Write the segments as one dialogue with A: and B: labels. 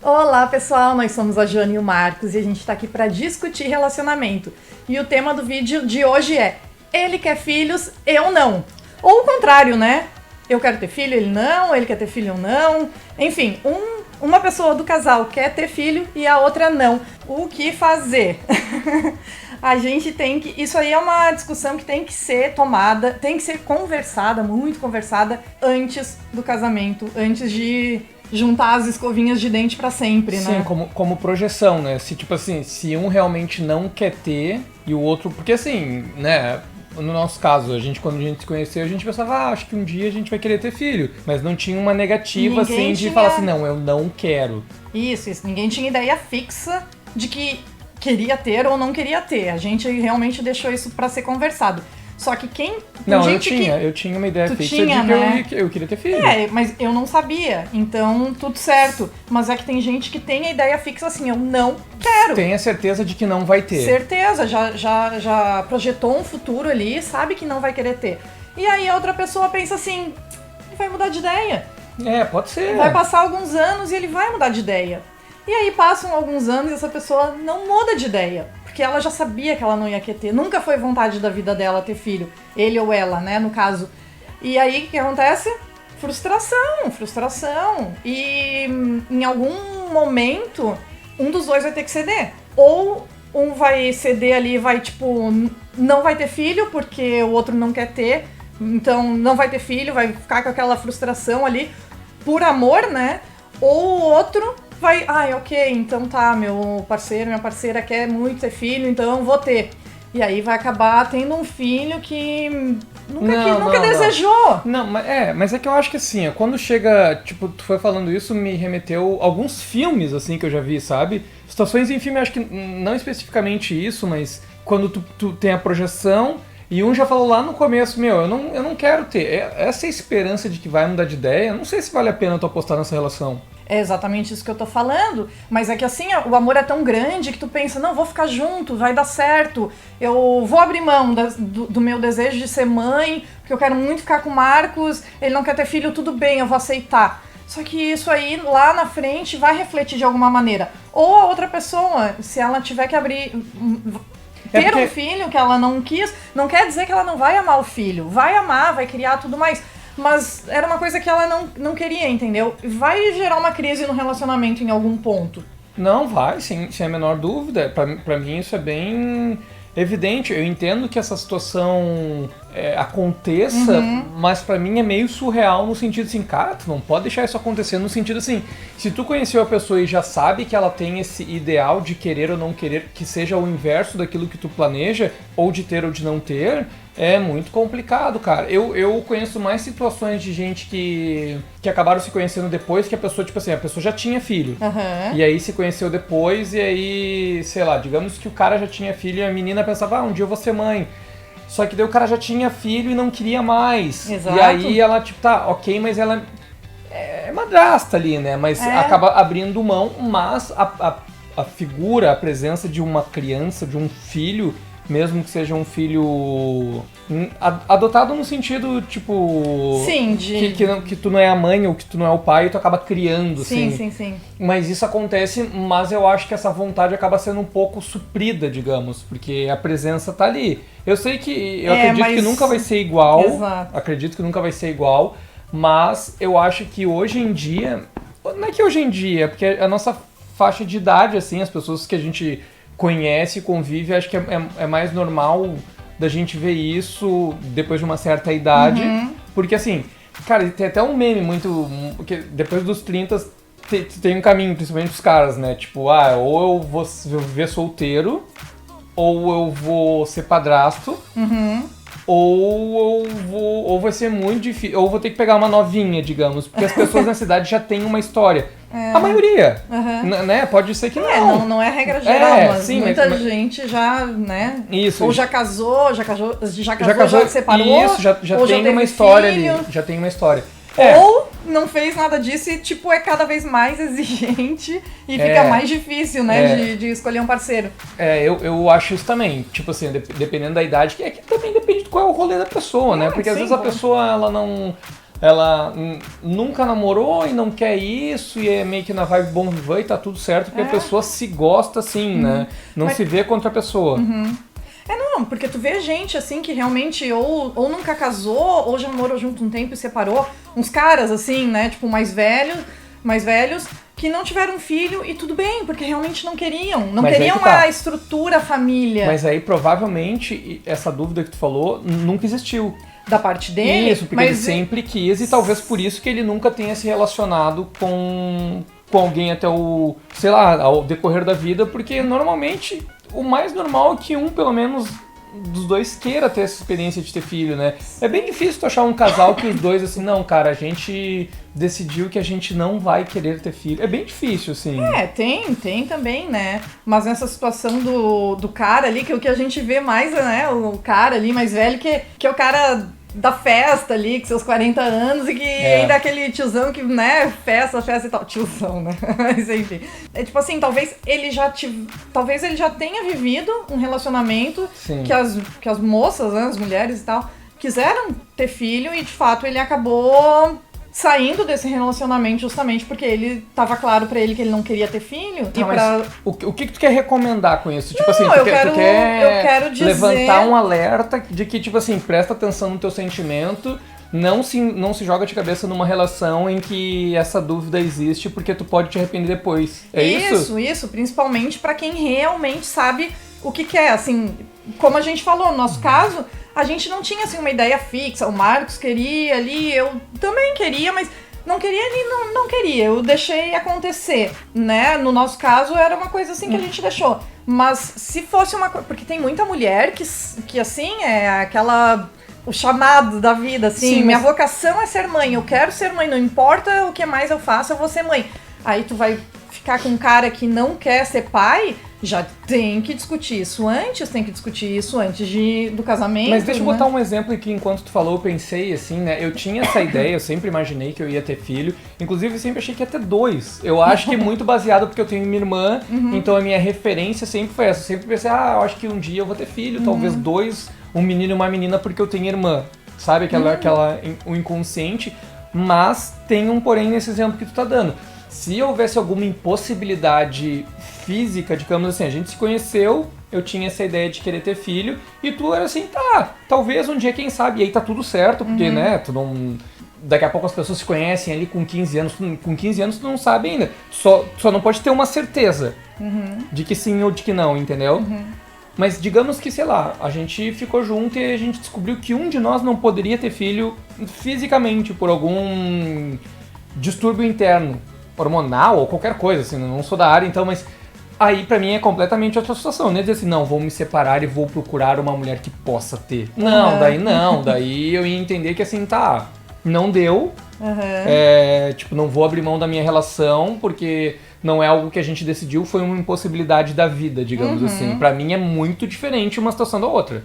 A: Olá pessoal, nós somos a Joana e o Marcos e a gente está aqui para discutir relacionamento. E o tema do vídeo de hoje é: ele quer filhos, eu não. Ou o contrário, né? Eu quero ter filho, ele não, ele quer ter filho, eu não. Enfim, uma pessoa do casal quer ter filho e a outra não. O que fazer? A gente tem que... Isso aí é uma discussão que tem que ser tomada, tem que ser conversada, muito conversada, antes do casamento, antes de juntar as escovinhas de dente pra sempre, né?
B: Sim, como projeção, né? Se, tipo assim, se um realmente não quer ter e o outro... Porque assim, né... No nosso caso, quando a gente se conheceu, a gente pensava, acho que um dia a gente vai querer ter filho. Mas não tinha uma negativa, assim, de falar assim, não, eu não quero.
A: Isso. Ninguém tinha ideia fixa de que queria ter ou não queria ter. A gente realmente deixou isso pra ser conversado. Só que
B: eu tinha uma ideia fixa de que eu queria ter filho.
A: Mas eu não sabia, então tudo certo. Mas é que tem gente que tem a ideia fixa assim, eu não quero.
B: Tem a certeza de que não vai ter.
A: Certeza, já projetou um futuro ali, sabe que não vai querer ter. E aí a outra pessoa pensa assim, vai mudar de ideia.
B: Pode ser.
A: Vai passar alguns anos e ele vai mudar de ideia. E aí passam alguns anos e essa pessoa não muda de ideia. Porque ela já sabia que ela não ia querer ter. Nunca foi vontade da vida dela ter filho. Ele ou ela, né, no caso. E aí, o que acontece? Frustração. E em algum momento, um dos dois vai ter que ceder. Ou um vai ceder ali e vai, tipo, não vai ter filho porque o outro não quer ter. Então, não vai ter filho, vai ficar com aquela frustração ali por amor, né? Ou o outro vai, ok, então tá, meu parceiro, minha parceira quer muito ter filho, então eu vou ter. E aí vai acabar tendo um filho que nunca desejou.
B: Não, mas é que eu acho que assim, quando chega, tipo, tu foi falando isso, me remeteu alguns filmes, assim, que eu já vi, sabe? Situações em filme, acho que não especificamente isso, mas quando tu tem a projeção e um já falou lá no começo, eu não quero ter. Essa esperança de que vai mudar de ideia, não sei se vale a pena tu apostar nessa relação.
A: É exatamente isso que eu tô falando, mas é que assim, o amor é tão grande que tu pensa, não, vou ficar junto, vai dar certo, eu vou abrir mão do meu desejo de ser mãe, porque eu quero muito ficar com o Marcos, ele não quer ter filho, tudo bem, eu vou aceitar. Só que isso aí, lá na frente, vai refletir de alguma maneira. Ou a outra pessoa, se ela tiver que ter um filho que ela não quis, não quer dizer que ela não vai amar o filho, vai amar, vai criar tudo mais. Mas era uma coisa que ela não queria, entendeu? Vai gerar uma crise no relacionamento em algum ponto.
B: Não vai, sem a menor dúvida. Pra mim isso é bem evidente. Eu entendo que essa situação aconteça, mas pra mim é meio surreal no sentido assim, cara, tu não pode deixar isso acontecer no sentido assim, se tu conheceu a pessoa e já sabe que ela tem esse ideal de querer ou não querer, que seja o inverso daquilo que tu planeja, ou de ter ou de não ter, é muito complicado, cara. Eu conheço mais situações de gente que acabaram se conhecendo depois que a pessoa, tipo assim, a pessoa já tinha filho. E aí se conheceu depois e aí, sei lá, digamos que o cara já tinha filho e a menina pensava, um dia eu vou ser mãe. Só que daí o cara já tinha filho e não queria mais.
A: Exato.
B: E aí ela, tipo, tá, ok, mas ela é madrasta ali, né? Mas acaba abrindo mão, mas a figura, a presença de uma criança, de um filho, mesmo que seja um filho adotado no sentido, tipo...
A: Sim,
B: que tu não é a mãe ou que tu não é o pai e tu acaba criando, assim.
A: Sim.
B: Mas isso acontece, mas eu acho que essa vontade acaba sendo um pouco suprida, digamos, porque a presença tá ali. Eu sei que... Eu acredito que nunca vai ser igual.
A: Exato.
B: Acredito que nunca vai ser igual, mas eu acho que hoje em dia... Não é que hoje em dia, porque a nossa faixa de idade, assim, as pessoas que a gente conhece e convive, acho que é mais normal da gente ver isso depois de uma certa idade. Porque assim, cara, tem até um meme muito... que depois dos 30 tem um caminho, principalmente pros caras, né? Tipo, ou eu vou viver solteiro, ou eu vou ser padrasto, ou vai ser muito difícil, ou vou ter que pegar uma novinha, digamos, porque as pessoas na cidade já têm uma história. A maioria, né? Pode ser que não.
A: Não é regra geral, mas
B: sim,
A: muita gente já, né?
B: Isso.
A: Ou já casou, já separou.
B: Isso, já
A: ou
B: tem
A: já
B: uma história
A: filho,
B: ali. Já tem uma história.
A: Ou não fez nada disso e, tipo, é cada vez mais exigente e fica mais difícil, né, de escolher um parceiro.
B: Eu acho isso também. Tipo assim, dependendo da idade, que também depende de qual é o rolê da pessoa, né? Porque às vezes a pessoa, ela não ela nunca namorou e não quer isso, e é meio que na vibe bom vivan e tá tudo certo, porque a pessoa se gosta assim, né? Não se vê contra a pessoa.
A: Não, porque tu vê gente, assim, que realmente ou nunca casou, ou já morou junto um tempo e separou. Uns caras, assim, né, tipo, mais velhos, que não tiveram filho e tudo bem, porque realmente não queriam. Não
B: Mas
A: queriam
B: aí que tá.
A: a estrutura, a família.
B: Mas aí, provavelmente, essa dúvida que tu falou nunca existiu.
A: Da parte dele.
B: Isso, porque ele sempre quis, e talvez por isso que ele nunca tenha se relacionado com alguém até o, sei lá, ao decorrer da vida, porque normalmente o mais normal é que pelo menos, dos dois queira ter essa experiência de ter filho, né? É bem difícil tu achar um casal que os dois, assim, não, cara, a gente decidiu que a gente não vai querer ter filho. É bem difícil, assim.
A: Tem também, né? Mas nessa situação do cara ali, que é o que a gente vê mais, né? O cara ali mais velho, que é o cara da festa ali, com seus 40 anos, e que ainda é aquele tiozão que, né, festa e tal. Tiozão, né? Mas enfim. É tipo assim, talvez ele já tenha vivido um relacionamento que as moças, né, as mulheres e tal, quiseram ter filho, e de fato ele acabou saindo desse relacionamento justamente porque ele tava claro pra ele que ele não queria ter filho.
B: Tá, mas o que tu quer recomendar com isso? Tipo assim,
A: eu
B: quero
A: dizer...
B: levantar um alerta de que, tipo assim, presta atenção no teu sentimento, não se joga de cabeça numa relação em que essa dúvida existe, porque tu pode te arrepender depois. É isso?
A: Isso, principalmente pra quem realmente sabe o que quer, assim, como a gente falou, no nosso caso, a gente não tinha, assim, uma ideia fixa. O Marcos queria ali, eu também queria, mas não queria ali, não queria. Eu deixei acontecer, né? No nosso caso, era uma coisa assim que a gente deixou. Mas se fosse uma coisa... Porque tem muita mulher que assim, é aquela... O chamado da vida, assim.
B: Sim,
A: minha vocação é ser mãe. Eu quero ser mãe, não importa o que mais eu faço, eu vou ser mãe. Aí tu vai ficar com um cara que não quer ser pai... Já tem que discutir isso antes, do casamento.
B: Mas deixa eu botar um exemplo aqui, enquanto tu falou, eu pensei assim, né? Eu tinha essa ideia, eu sempre imaginei que eu ia ter filho. Inclusive, eu sempre achei que ia ter 2. Eu acho que é muito baseado porque eu tenho minha irmã, então a minha referência sempre foi essa. Eu sempre pensei, eu acho que um dia eu vou ter filho, talvez 2, um menino e uma menina, porque eu tenho irmã. Sabe, o inconsciente. Mas tem um porém nesse exemplo que tu tá dando. Se houvesse alguma impossibilidade física, digamos assim, a gente se conheceu, eu tinha essa ideia de querer ter filho, e tu era assim, talvez um dia, quem sabe, e aí tá tudo certo, porque, né, tu não... Daqui a pouco as pessoas se conhecem ali com 15 anos, com 15 anos tu não sabe ainda, só não pode ter uma certeza de que sim ou de que não, entendeu? Mas digamos que, sei lá, a gente ficou junto e a gente descobriu que um de nós não poderia ter filho fisicamente, por algum distúrbio interno, hormonal ou qualquer coisa, assim, não sou da área, então, mas aí pra mim é completamente outra situação, né? Dizer assim, não, vou me separar e vou procurar uma mulher que possa ter. Daí eu ia entender que assim, não deu, tipo, não vou abrir mão da minha relação, porque não é algo que a gente decidiu, foi uma impossibilidade da vida, digamos assim. Pra mim é muito diferente uma situação da outra.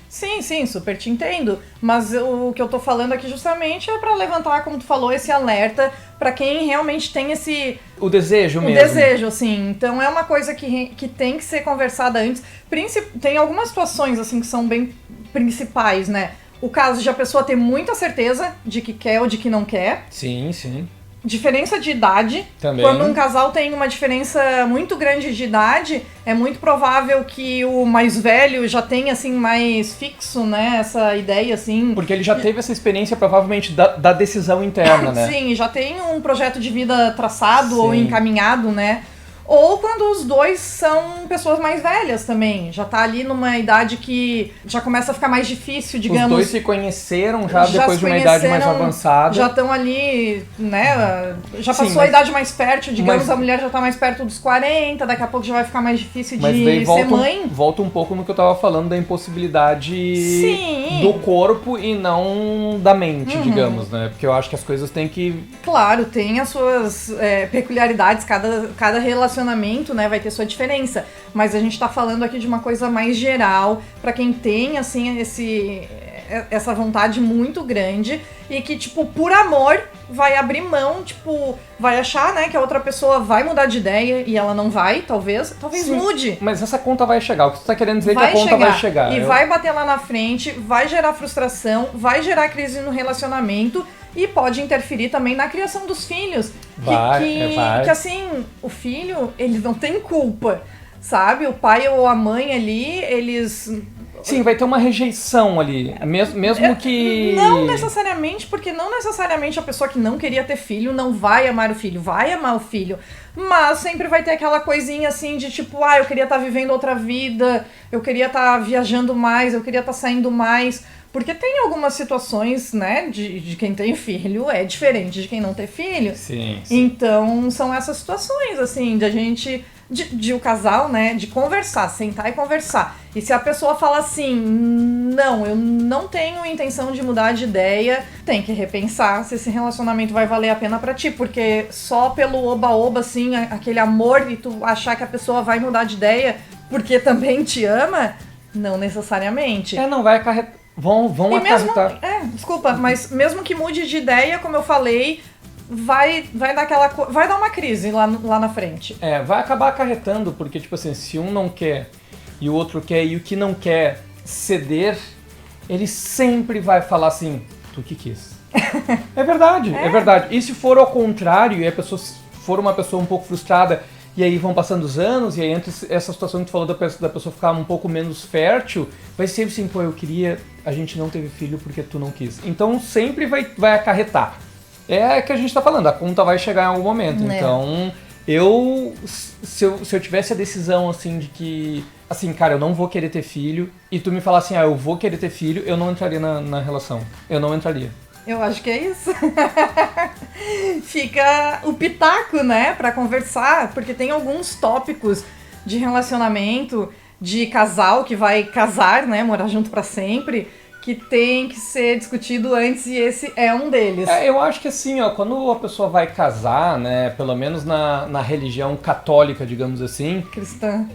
A: Sim, super te entendo. Mas o que eu tô falando aqui justamente é pra levantar, como tu falou, esse alerta pra quem realmente tem esse...
B: O desejo mesmo.
A: O desejo, assim. Então é uma coisa que tem que ser conversada antes. Tem algumas situações, assim, que são bem principais, né? O caso de a pessoa ter muita certeza de que quer ou de que não quer.
B: Sim.
A: Diferença de idade.
B: Também.
A: Quando um casal tem uma diferença muito grande de idade, é muito provável que o mais velho já tenha, assim, mais fixo, né, essa ideia, assim.
B: Porque ele já teve essa experiência, provavelmente, da decisão interna, né?
A: Sim, já tem um projeto de vida traçado ou encaminhado, né? Ou quando os dois são pessoas mais velhas também. Já tá ali numa idade que já começa a ficar mais difícil, digamos.
B: Os dois se conheceram já depois de uma idade mais avançada.
A: Já estão ali, né? Já passou a idade mais fértil, digamos, a mulher já tá mais perto dos 40, daqui a pouco já vai ficar mais difícil de ser mãe.
B: Volta um pouco no que eu tava falando da impossibilidade do corpo e não da mente, digamos, né? Porque eu acho que as coisas têm que...
A: Claro, tem as suas peculiaridades, cada relacionamento, né, vai ter sua diferença, mas a gente tá falando aqui de uma coisa mais geral, pra quem tem, assim, essa vontade muito grande e que, tipo, por amor, vai abrir mão, tipo, vai achar, né, que a outra pessoa vai mudar de ideia e ela não vai, talvez
B: Sim,
A: mude.
B: Mas essa conta vai chegar, o que tu tá querendo dizer é que a conta vai chegar.
A: E vai bater lá na frente, vai gerar frustração, vai gerar crise no relacionamento. e pode interferir também na criação dos filhos.
B: Vai.
A: Que assim, o filho, ele não tem culpa, sabe? O pai ou a mãe ali, eles...
B: Sim, vai ter uma rejeição ali, mesmo que...
A: Não necessariamente, porque não necessariamente a pessoa que não queria ter filho não vai amar o filho, vai amar o filho. Mas sempre vai ter aquela coisinha assim de tipo, eu queria estar vivendo outra vida, eu queria estar viajando mais, eu queria estar saindo mais. Porque tem algumas situações, né, de quem tem filho é diferente de quem não tem filho.
B: Sim.
A: Então, são essas situações, assim, de a gente... De o casal, né, de conversar, sentar e conversar. E se a pessoa fala assim, não, eu não tenho intenção de mudar de ideia, tem que repensar se esse relacionamento vai valer a pena pra ti, porque só pelo oba-oba, assim, aquele amor e tu achar que a pessoa vai mudar de ideia porque também te ama, não necessariamente.
B: Não vai acarretar. Vão acarretar.
A: Desculpa, mas mesmo que mude de ideia, como eu falei, vai dar uma crise lá na frente.
B: Vai acabar acarretando, porque, tipo assim, se um não quer e o outro quer e o que não quer ceder, ele sempre vai falar assim, tu que quis. É verdade. E se for ao contrário e a pessoa for uma pessoa um pouco frustrada e aí vão passando os anos e aí entra essa situação que tu falou da pessoa ficar um pouco menos fértil, vai sempre assim, a gente não teve filho porque tu não quis. Então sempre vai acarretar. É que a gente tá falando, a conta vai chegar em algum momento. Então, se eu tivesse a decisão, assim, de que, assim, cara, eu não vou querer ter filho, e tu me falar assim, eu vou querer ter filho, eu não entraria na relação. Eu não entraria.
A: Eu acho que é isso. Fica o pitaco, né, pra conversar, porque tem alguns tópicos de relacionamento, de casal que vai casar, né, morar junto pra sempre, que tem que ser discutido antes, e esse é um deles.
B: Eu acho que assim, quando a pessoa vai casar, né, pelo menos na religião católica, digamos assim...
A: Cristã.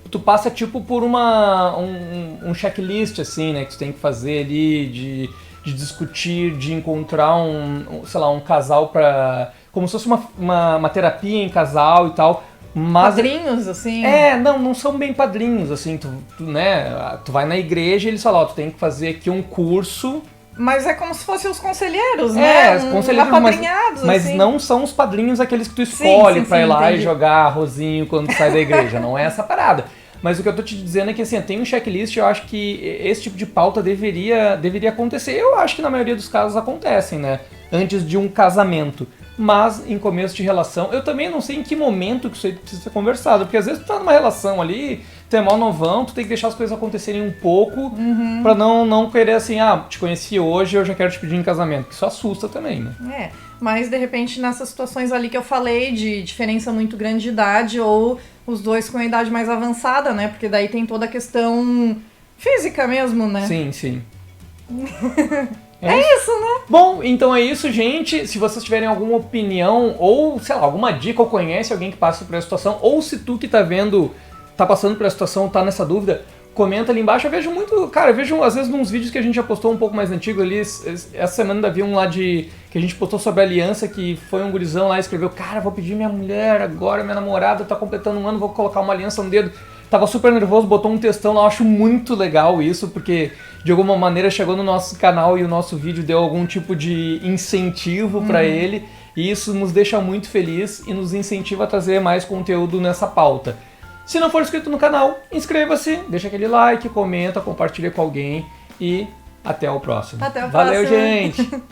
B: Tu passa tipo por um checklist, assim, né, que tu tem que fazer ali, de discutir, de encontrar um casal como se fosse uma terapia em casal e tal. Mas,
A: padrinhos, assim?
B: Não são bem padrinhos, assim, tu vai na igreja e eles falam, tu tem que fazer aqui um curso.
A: Mas é como se fossem os conselheiros, né?
B: Os conselheiros, mas
A: assim.
B: não são os padrinhos aqueles que tu escolhe pra ir lá
A: entendi.
B: E jogar arrozinho quando tu sai da igreja, não é essa parada. Mas o que eu tô te dizendo é que, assim, tem um checklist, eu acho que esse tipo de pauta deveria acontecer. Eu acho que na maioria dos casos acontecem, né? Antes de um casamento. Mas em começo de relação, eu também não sei em que momento que isso aí precisa ser conversado, porque às vezes tu tá numa relação ali, tu é mó novão, tu tem que deixar as coisas acontecerem um pouco, pra não querer assim, te conheci hoje, eu já quero te pedir em casamento, que isso assusta também, né?
A: Mas de repente nessas situações ali que eu falei, de diferença muito grande de idade, ou os dois com a idade mais avançada, né? Porque daí tem toda a questão física mesmo, né?
B: Sim.
A: É isso, né?
B: Bom, então é isso, gente. Se vocês tiverem alguma opinião ou, sei lá, alguma dica ou conhece alguém que passa por essa situação, ou se tu que tá passando por essa situação, tá nessa dúvida, comenta ali embaixo. Eu vejo muito, cara, às vezes nos vídeos que a gente já postou um pouco mais antigo ali, essa semana ainda vi um lá que a gente postou sobre a aliança, que foi um gurizão lá e escreveu, cara, vou pedir minha mulher agora, minha namorada tá completando um ano, vou colocar uma aliança no dedo. Tava super nervoso, botou um textão lá, eu acho muito legal isso, porque de alguma maneira chegou no nosso canal e o nosso vídeo deu algum tipo de incentivo pra ele, e isso nos deixa muito feliz e nos incentiva a trazer mais conteúdo nessa pauta. Se não for inscrito no canal, inscreva-se, deixa aquele like, comenta, compartilha com alguém e até o próximo.
A: Até o
B: Valeu,
A: próximo.
B: gente!